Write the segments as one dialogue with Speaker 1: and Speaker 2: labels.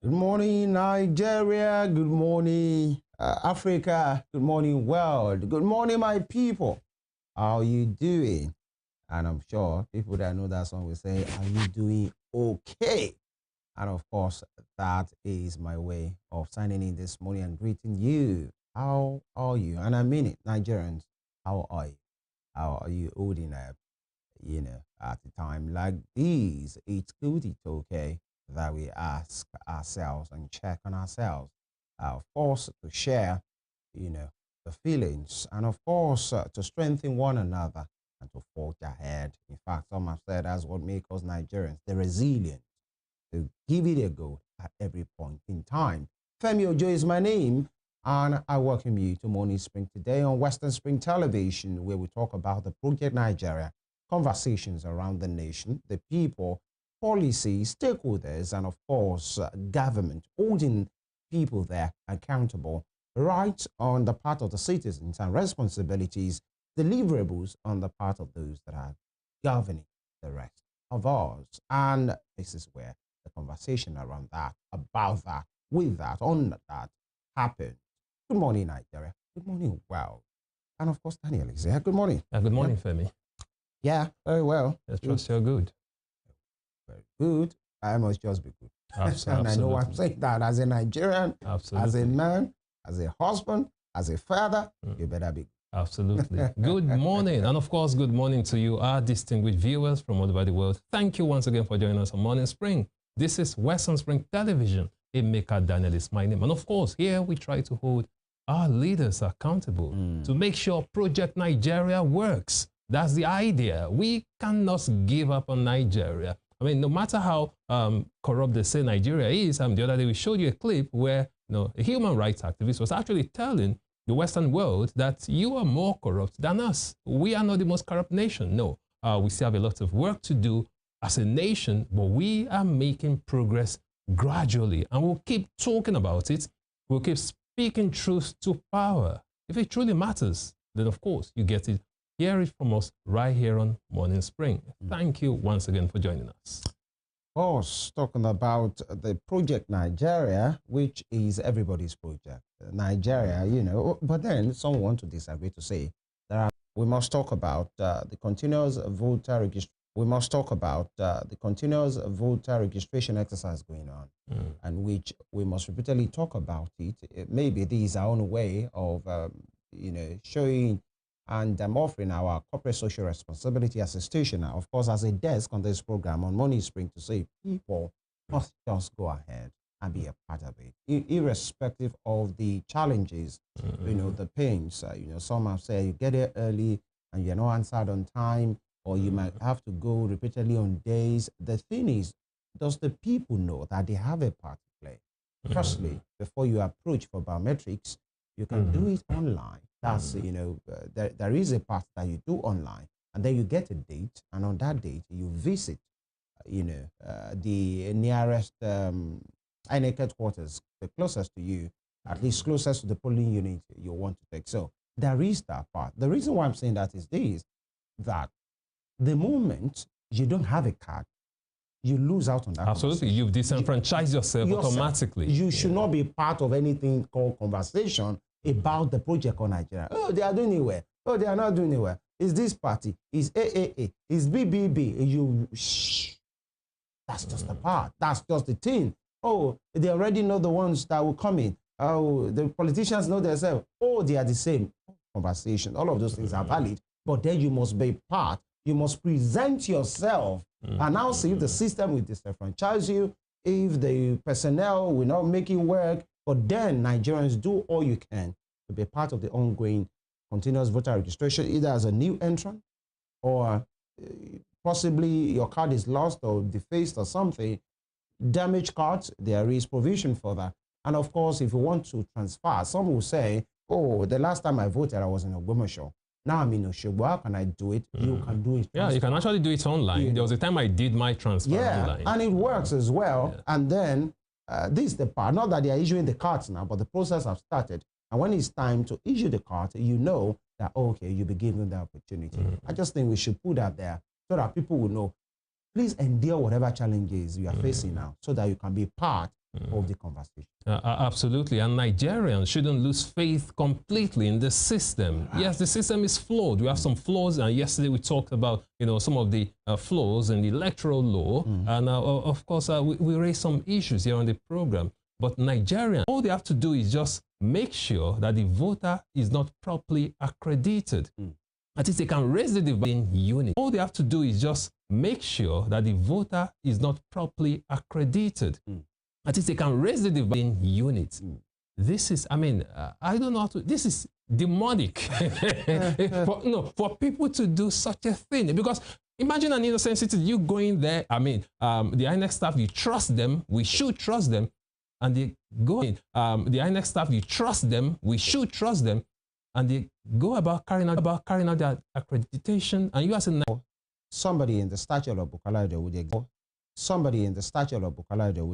Speaker 1: Good morning, Nigeria. Good morning, Africa. Good morning, world. Good morning, my people. How are you doing? And I'm sure people that know that song will say, are you doing okay? And of course, that is my way of signing in this morning and greeting you. How are you? And I mean it, Nigerians. How are you? How are you holding up? At a time like this, it's good, it's okay that we ask ourselves and check on ourselves. Of course, to share, the feelings, and of course, to strengthen one another and to forge ahead. In fact, some have said that's what makes us Nigerians, the resilient, to give it a go at every point in time. Femi Ojo is my name, and I welcome you to Morning Spring today on Western Spring Television, where we talk about the Project Nigeria, conversations around the nation, the people, policy, stakeholders, and of course, government, holding people there accountable, rights on the part of the citizens and responsibilities, deliverables on the part of those that are governing the rest of us. And this is where the conversation around that, about that, with that, on that happens. Good morning, Nigeria. Good morning, world. And of course, Daniel is here. Good morning.
Speaker 2: Good morning, Femi.
Speaker 1: Yeah, very well.
Speaker 2: I trust you're good.
Speaker 1: Very good. I must just be good.
Speaker 2: Absolutely.
Speaker 1: And I know I'm saying that as a Nigerian,
Speaker 2: Absolutely.
Speaker 1: as a man, as a husband, as a father, you better be good.
Speaker 2: Absolutely. Good morning. And of course, good morning to you, our distinguished viewers from all over the world. Thank you once again for joining us on Morning Spring. This is Western Spring Television. Emeka Daniel is my name. And of course, here we try to hold our leaders accountable to make sure Project Nigeria works. That's the idea. We cannot give up on Nigeria. I mean, no matter how corrupt they say Nigeria is, the other day we showed you a clip where a human rights activist was actually telling the Western world that you are more corrupt than us. We are not the most corrupt nation. No, we still have a lot of work to do as a nation, but we are making progress gradually, and we'll keep talking about it. We'll keep speaking truth to power. If it truly matters, then of course you get it. Hear it from us right here on Morning Spring. Thank you once again for joining us.
Speaker 1: Of course, talking about the Project Nigeria, which is everybody's project. Nigeria, but then some want to disagree to say that we must talk about the continuous voter registration. We must talk about the continuous voter registration exercise going on, and which we must repeatedly talk about it. Maybe this is our own way of, showing and offering our corporate social responsibility as a station, of course, as a desk on this program on Morning Spring, to say people must just go ahead and be a part of it, irrespective of the challenges, the pains. Some have said you get there early and you're not answered on time, or you might have to go repeatedly on days. The thing is, does the people know that they have a part to play? Trust me, before you approach for biometrics, you can do it online. That's, there is a part that you do online, and then you get a date, and on that date, you visit, the nearest INEC headquarters, the closest to you, at least closest to the polling unit you want to take. So there is that part. The reason why I'm saying that is this, that the moment you don't have a card, you lose out on that.
Speaker 2: Absolutely. You've disenfranchised yourself automatically.
Speaker 1: You should not be part of anything called conversation about the project on Nigeria. Oh, they are doing it well. Oh, they are not doing it well. Is this party? Is AAA? Is BBB? Shh. That's just the part. That's just the thing. Oh, they already know the ones that will come in. Oh, the politicians know themselves. Oh, they are the same. Conversation. All of those things are valid. But then you must be part. You must present yourself. And now see if the system will disenfranchise you, if the personnel will not make it work. But then Nigerians, do all you can to be part of the ongoing continuous voter registration, either as a new entrant or possibly your card is lost or defaced or something. Damaged cards, there is provision for that. And of course, if you want to transfer, some will say, oh, the last time I voted, I was in Ogbomoso. Now I'm in Oshogbo. How can I do it? You can do it.
Speaker 2: Yeah, you can actually do it online. There was a time I did my transfer online.
Speaker 1: And it works as well. Yeah. And then this is the part, not that they are issuing the cards now, but the process has started. And when it's time to issue the card, you know that, okay, you'll be given the opportunity. I just think we should put that there so that people will know. Please endure whatever challenges you are facing now so that you can be part of the conversation.
Speaker 2: Absolutely, and Nigerians shouldn't lose faith completely in the system. Yes, the system is flawed. We have some flaws, and yesterday we talked about some of the flaws in the electoral law, and of course we raised some issues here on the program. But Nigerians, all they have to do is just make sure that the voter is not properly accredited. At least they can raise the divide in unity. All they have to do is just make sure that the voter is not properly accredited. At least they can raise the divide in units. This is, I mean, I don't know how to, this is demonic for people to do such a thing. Because imagine an innocent citizen, you going there, I mean, the INEC staff, you trust them, we should trust them, and they go in. The INEC staff, you trust them, we should trust them, and they go about carrying out their accreditation, and you as a
Speaker 1: somebody in the stature of Bukalade would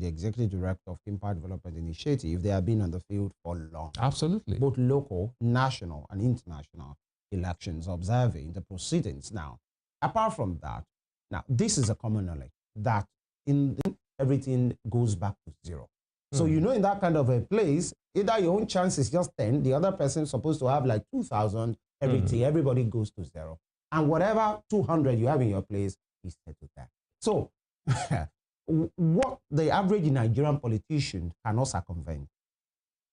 Speaker 1: the executive director of Impact Development Initiative, they have been on the field for long.
Speaker 2: Absolutely.
Speaker 1: Both local, national, and international elections, observing the proceedings. Now, apart from that, now this is a common knowledge that everything goes back to zero. So in that kind of a place, either your own chance is just 10, the other person is supposed to have like 2,000, everything, everybody goes to zero. And whatever 200 you have in your place is set to that. So what the average Nigerian politician cannot circumvent,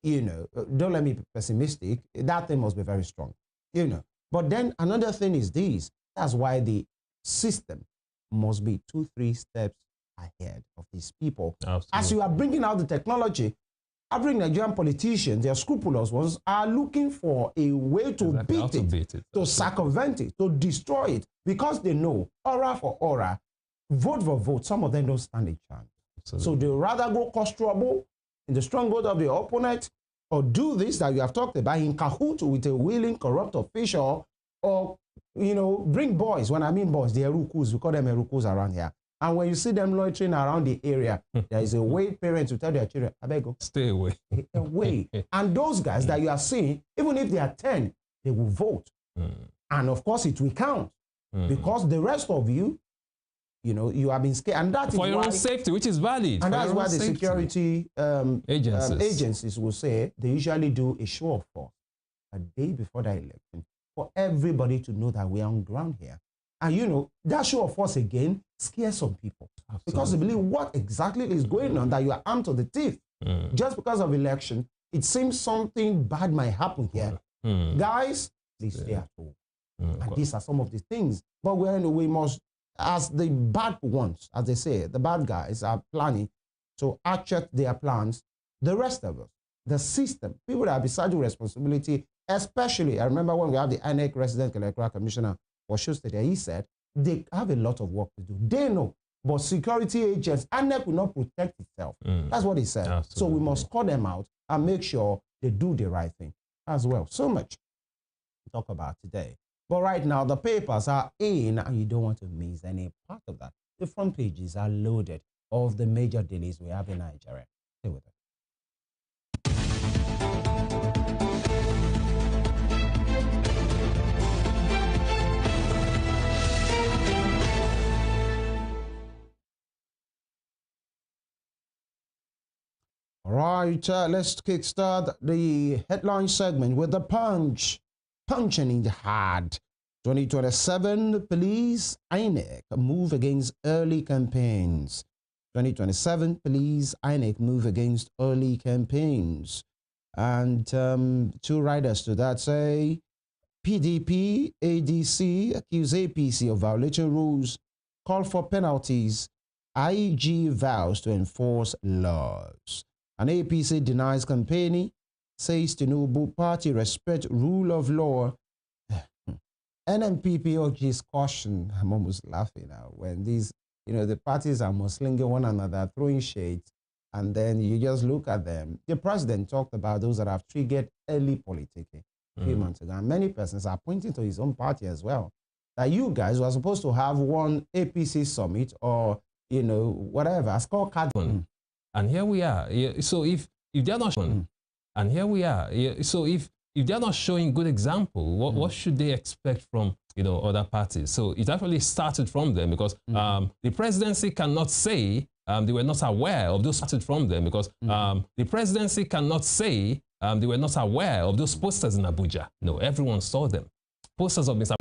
Speaker 1: don't let me be pessimistic, that thing must be very strong, But then another thing is this, that's why the system must be 2-3 steps ahead of these people.
Speaker 2: Absolutely.
Speaker 1: As you are bringing out the technology, average Nigerian politicians, their scrupulous ones, are looking for a way to beat it, to circumvent it, to destroy it, because they know, aura for aura, vote for vote, some of them don't stand a chance. Absolutely. So they rather go cause trouble in the stronghold of the opponent, or do this that you have talked about in cahoot with a willing corrupt official, or bring boys. When I mean boys, they are rukus. We call them rukus around here. And when you see them loitering around the area, there is a way parents will tell their children, I beg you,
Speaker 2: stay away.
Speaker 1: Away. And those guys that you are seeing, even if they are 10, they will vote. And of course, it will count. Because the rest of you, you have been scared. And that
Speaker 2: for your own safety, which is valid.
Speaker 1: And that's why the security agencies will say they usually do a show of force a day before the election for everybody to know that we are on ground here. And that show of force again scares some people. Absolutely. Because they believe what exactly is going on, that you are armed to the teeth. Just because of election, it seems something bad might happen here. Guys, please stay at home. And these are some of the things. But we must, as the bad ones, as they say, the bad guys are planning to check their plans. The rest of us, the system, people that are beside your responsibility, especially, I remember when we have the INEC Resident Electoral Commissioner for State there, he said they have a lot of work to do. They know, but security agents, INEC will not protect itself. That's what he said. Absolutely. So we must call them out and make sure they do the right thing as well. So much to talk about today. But right now, the papers are in, and you don't want to miss any part of that. The front pages are loaded of the major dailies we have in Nigeria. Stay with us. All right, let's kickstart the headline segment with the punch. Punching in the heart. 2027 police INEC move against early campaigns. 2027 police INEC move against early campaigns. And two writers to that say PDP, ADC accuse APC of violating rules, call for penalties. IG vows to enforce laws. And APC denies campaigning, says Tinubu party respect rule of law. NNPP urges caution. I'm almost laughing now when these, the parties are muslinging one another, throwing shades, and then you just look at them. The president talked about those that have triggered early politicking a few months ago, and many persons are pointing to his own party as well. That you guys were supposed to have one APC summit or, whatever, a scorecard.
Speaker 2: And here we are. So if they're not showing, and here we are. So if they're not showing good example, what should they expect from other parties? So it actually started from them because the presidency cannot say they were not aware of those started from them because the presidency cannot say they were not aware of those posters in Abuja. No, everyone saw them. Posters of Mr.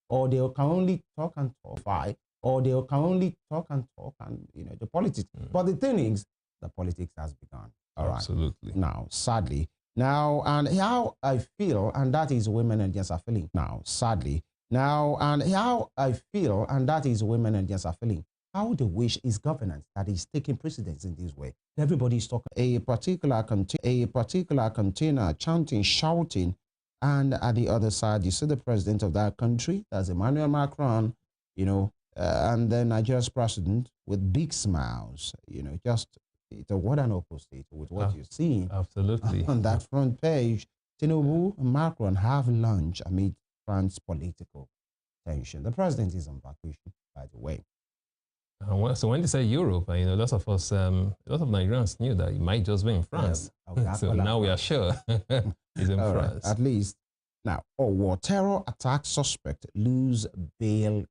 Speaker 1: Or they can only talk and talk, or they can only talk and talk and, you know, the politics. But the thing is, the politics has begun. All right.
Speaker 2: Absolutely.
Speaker 1: Now, sadly, now, and how I feel, and that is women and gents are feeling. Now, sadly, now, and how I feel, and that is women and gents are feeling. How they wish is governance that is taking precedence in this way. Everybody is talking a particular container, chanting, shouting, and at the other side, you see the president of that country, that's Emmanuel Macron, you know, and then Nigeria's president with big smiles, you know, just it's a what an opposite with what you're seeing.
Speaker 2: Absolutely.
Speaker 1: On that front page, Tinubu and Macron have lunch amid France political tension. The president is on vacation, by the way.
Speaker 2: So when they say Europe, you know, lots of us, a lot of Nigerians knew that it might just be in France. So now we are sure he's in France.
Speaker 1: Right, at least. Now, war terror attack suspect lose bail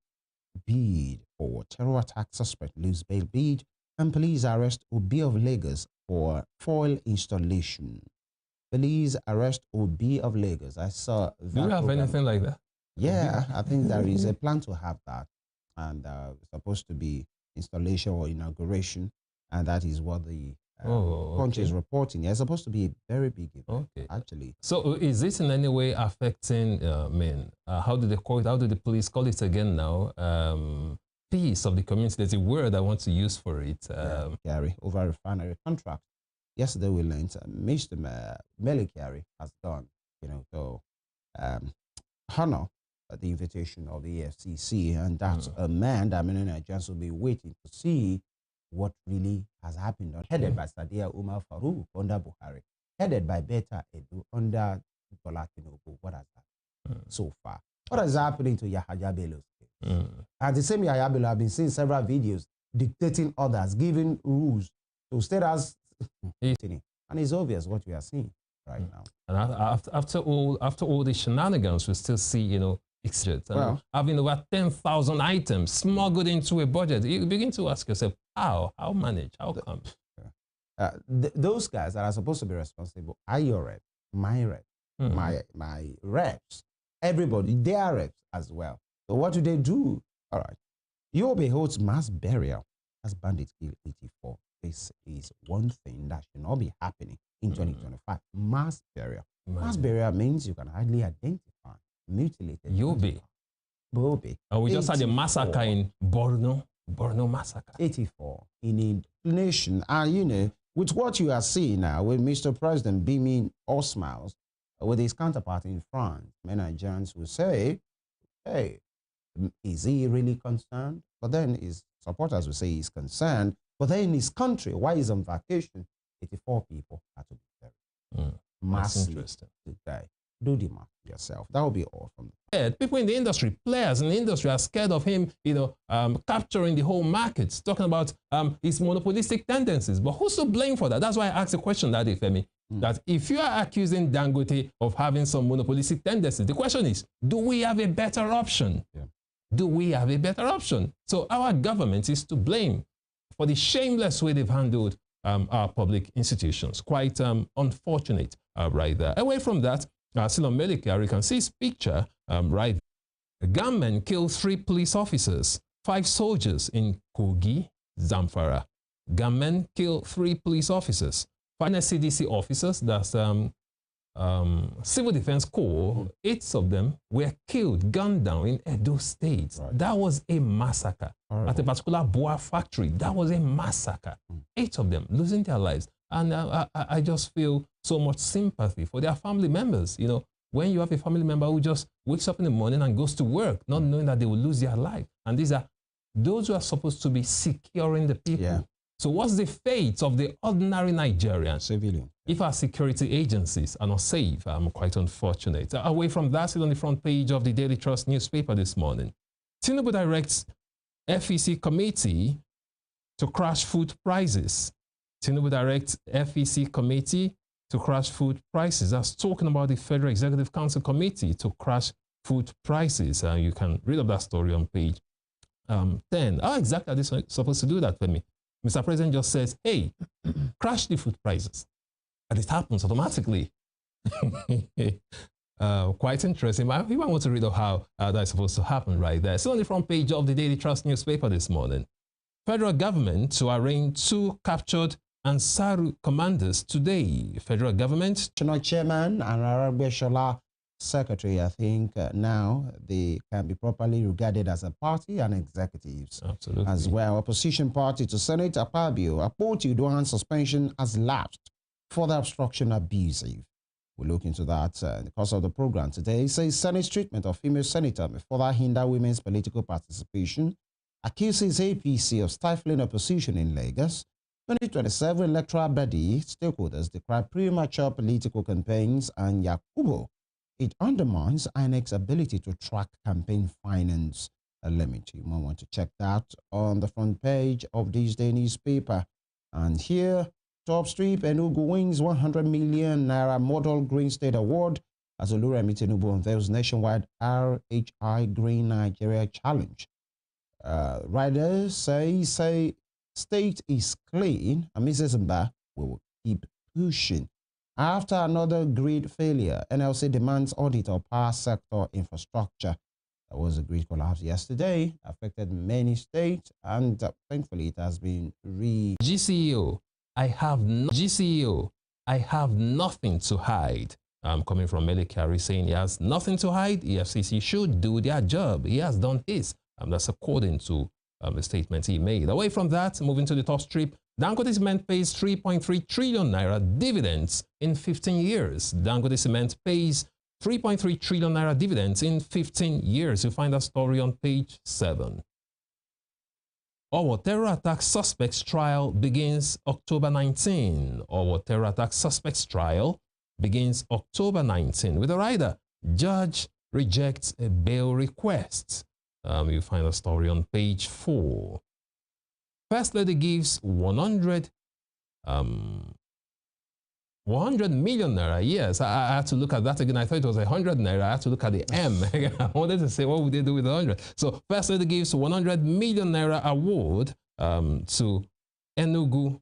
Speaker 1: bid. Or terror attack suspect lose bail bid. And police arrest Obi of Lagos for foil installation. Police arrest Obi of Lagos. I saw that.
Speaker 2: Do you have anything like that?
Speaker 1: Yeah, I think there is a plan to have that. And it's supposed to be installation or inauguration. And that is what the Punch is reporting. It's supposed to be a very big event, actually.
Speaker 2: So is this in any way affecting, how do they call it? How do the police call it again now? Peace of the community. There's a word I want to use for it.
Speaker 1: Gary, over refinery contract. Yesterday we learned Mr. Melikari has done, you know, to honor the invitation of the FCC, and that's a man that many Nigerians will be waiting to see what really has happened. Headed by Sadia Umar Farouk under Buhari, headed by Beta Edu under Bola Tinubu. What has happened so far? What is happening to Yahaya Bello's case? And the same Yahaya Bello, I've been seeing several videos dictating others, giving rules to state as and it's obvious what we are seeing right now.
Speaker 2: And after all the shenanigans, we still see, you know, well, having over 10,000 items smuggled into a budget. You begin to ask yourself, how manage, how come?
Speaker 1: Those guys that are supposed to be responsible are your reps, my reps, my reps, everybody, their reps as well. So what do they do? All right. Yobe holds mass burial as bandits kill 84. This is one thing that should not be happening in 2025. Mass burial. Mass burial means you can hardly identify mutilated.
Speaker 2: Yobe. And we just had a massacre in Borno massacre.
Speaker 1: 84 in a nation. And you know, with what you are seeing now, with Mr. President beaming all smiles, with his counterpart in France, many Nigerians will say, hey, is he really concerned? But then his supporters will say he's concerned. But then in his country, while he's on vacation, 84 people had to be buried. Massively today. Do the math yourself. That will be all from
Speaker 2: the people in the industry, players in the industry are scared of him, you know, capturing the whole market, talking about his monopolistic tendencies. But who's to blame for that? That's why I asked the question that day, Femi, that if you are accusing Dangote of having some monopolistic tendencies, the question is, do we have a better option? Do we have a better option? So our government is to blame for the shameless way they've handled our public institutions. Quite unfortunate right there. Away from that, still on Melikari, you can see his picture right. A gunman killed 3 police officers, 5 soldiers in Kogi, Zamfara. Gunmen killed 3 police officers, 5 CDC officers, that's Civil Defense Corps. 8 of them were killed, gunned down in Edo State. That was a massacre. At a particular Boa factory, that was a massacre. 8 of them losing their lives. And I just feel so much sympathy for their family members. You know, when you have a family member who just wakes up in the morning and goes to work, not knowing that they will lose their life. And these are those who are supposed to be securing the people. So what's the fate of the ordinary Nigerian civilian if our security agencies are not safe? I'm quite unfortunate. Away from that, still on the front page of the Daily Trust newspaper this morning, Tinubu directs FEC committee to crash food prices. Tinubu directs FEC committee to crash food prices. That's talking about the Federal Executive Council committee to crash food prices. You can read of that story on page 10. How exactly are they supposed to do that for me? Mr. President just says, hey, crash the food prices. And it happens automatically. Quite interesting. You might want to read of how that's supposed to happen right there. So on the front page of the Daily Trust newspaper this morning, federal government to arraign 2 captured Ansaru commanders today. Federal government.
Speaker 1: National Chairman and Arabia Shola Secretary, I think now they can be properly regarded as a party and executives.
Speaker 2: Absolutely.
Speaker 1: As well. Opposition party to Senate Akpabio, Akpoti Uduaghan suspension has lapsed. Further obstruction abusive. We'll look into that in the course of the program today. It says Senate's treatment of female senator may further hinder women's political participation. Accuses APC of stifling opposition in Lagos. 2027 electoral body stakeholders decry premature political campaigns, and Yakubu, it undermines INEC's ability to track campaign finance. Limit. You might want to check that on the front page of this day newspaper. And here, top strip, Enugu wins 100 million naira Model Green State Award as Oluremi Tinubu unveils nationwide RHI Green Nigeria Challenge. Riders say state is clean, and Mrs. Mba will keep pushing. After another grid failure, NLC demands audit of power sector infrastructure. There was a grid collapse yesterday, affected many states, and thankfully it has been
Speaker 2: GCEO, I have nothing to hide. Coming from Melikari saying he has nothing to hide. EFCC should do their job. He has done his. That's according to the statement he made. Away from that, moving to the top strip, Dangote Cement pays 3.3 trillion naira dividends in 15 years. Dangote Cement pays 3.3 trillion naira dividends in 15 years. You'll find that story on page 7. Our terror attack suspects trial begins October 19. Our terror attack suspects trial begins October 19. With the rider, judge rejects a bail request. You find a story on page 4. First Lady gives 100 million naira. Yes, I had to look at that again. I thought it was 100 naira. I had to look at the M. I wanted to say, what would they do with 100? So First Lady gives 100 million naira award to Enugu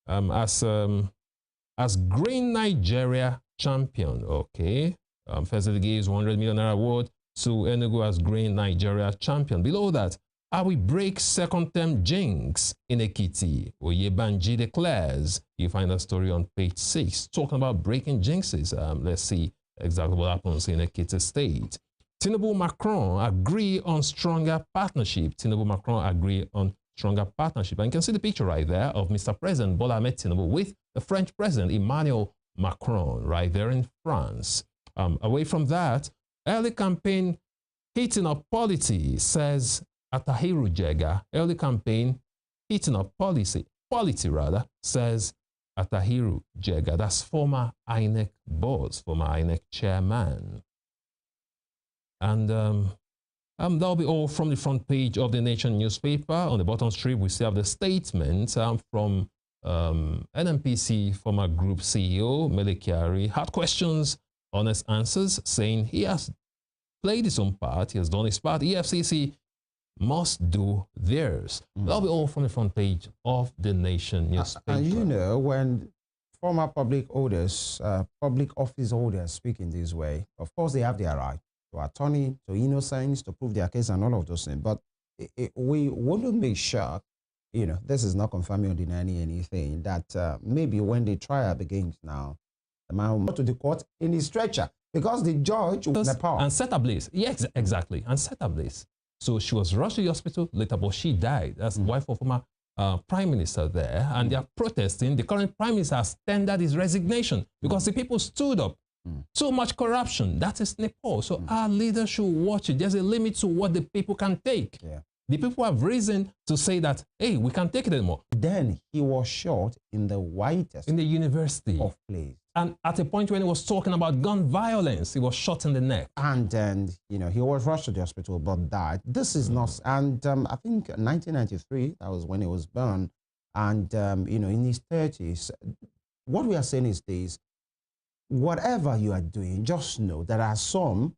Speaker 2: as Green Nigeria champion. Okay. First Lady gives 100 million naira award to Enugu as Green Nigeria champion. Below that, I will break second term jinx in Ekiti. Oyebanji declares. You find that story on page 6. Talking about breaking jinxes. Let's see exactly what happens in Ekiti State. Tinubu Macron agree on stronger partnership. Tinubu Macron agree on stronger partnership. And you can see the picture right there of Mr. President Bola Ahmed Tinubu with the French President Emmanuel Macron right there in France. Away from that, early campaign heating up polity, says Atahiru Jega. Early campaign heating up polity rather, says Atahiru Jega. That's former INEC boss, former INEC chairman. And that'll be all from the front page of the Nation newspaper. On the bottom strip, we still have the statement from NNPC former group CEO Mele Kyari. Hard questions, honest answers, saying he has played his own part, he has done his part. EFCC must do theirs. That'll be all from the front page of the Nation newspaper.
Speaker 1: And you know, when former public office holders speak in this way, of course they have their right to attorney, to innocence, to prove their case and all of those things. But we want to make sure, you know, this is not confirming or denying anything, that maybe when the trial begins now, the man will go to the court in his stretcher because the judge was in the power.
Speaker 2: And set ablaze. Yes, exactly. And set ablaze. So she was rushed to the hospital later, but she died. That's the wife of former prime minister there. And they are protesting. The current prime minister has tendered his resignation because the people stood up. So much corruption. That is Nepal. So our leaders should watch it. There's a limit to what the people can take.
Speaker 1: Yeah.
Speaker 2: The people have reason to say that, hey, we can't take it anymore.
Speaker 1: Then he was shot in the whitest
Speaker 2: in the university
Speaker 1: of place.
Speaker 2: And at a point when he was talking about gun violence, he was shot in the neck.
Speaker 1: And then, you know, he was rushed to the hospital but died. This is not, and I think 1993, that was when he was born. And, you know, in his 30s, what we are saying is this: whatever you are doing, just know there are some,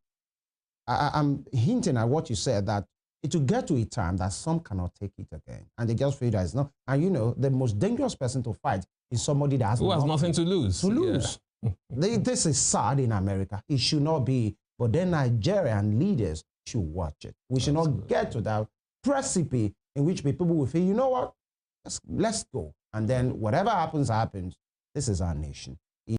Speaker 1: I'm hinting at what you said, that it will get to a time that some cannot take it again. And they just feel that it's not. And you know, the most dangerous person to fight is somebody that has,
Speaker 2: who has nothing to lose.
Speaker 1: Yeah. This is sad in America. It should not be. But then Nigerian leaders should watch it. We should not get to that precipice in which people will feel, you know what, let's go. And then whatever happens, happens. This is our nation.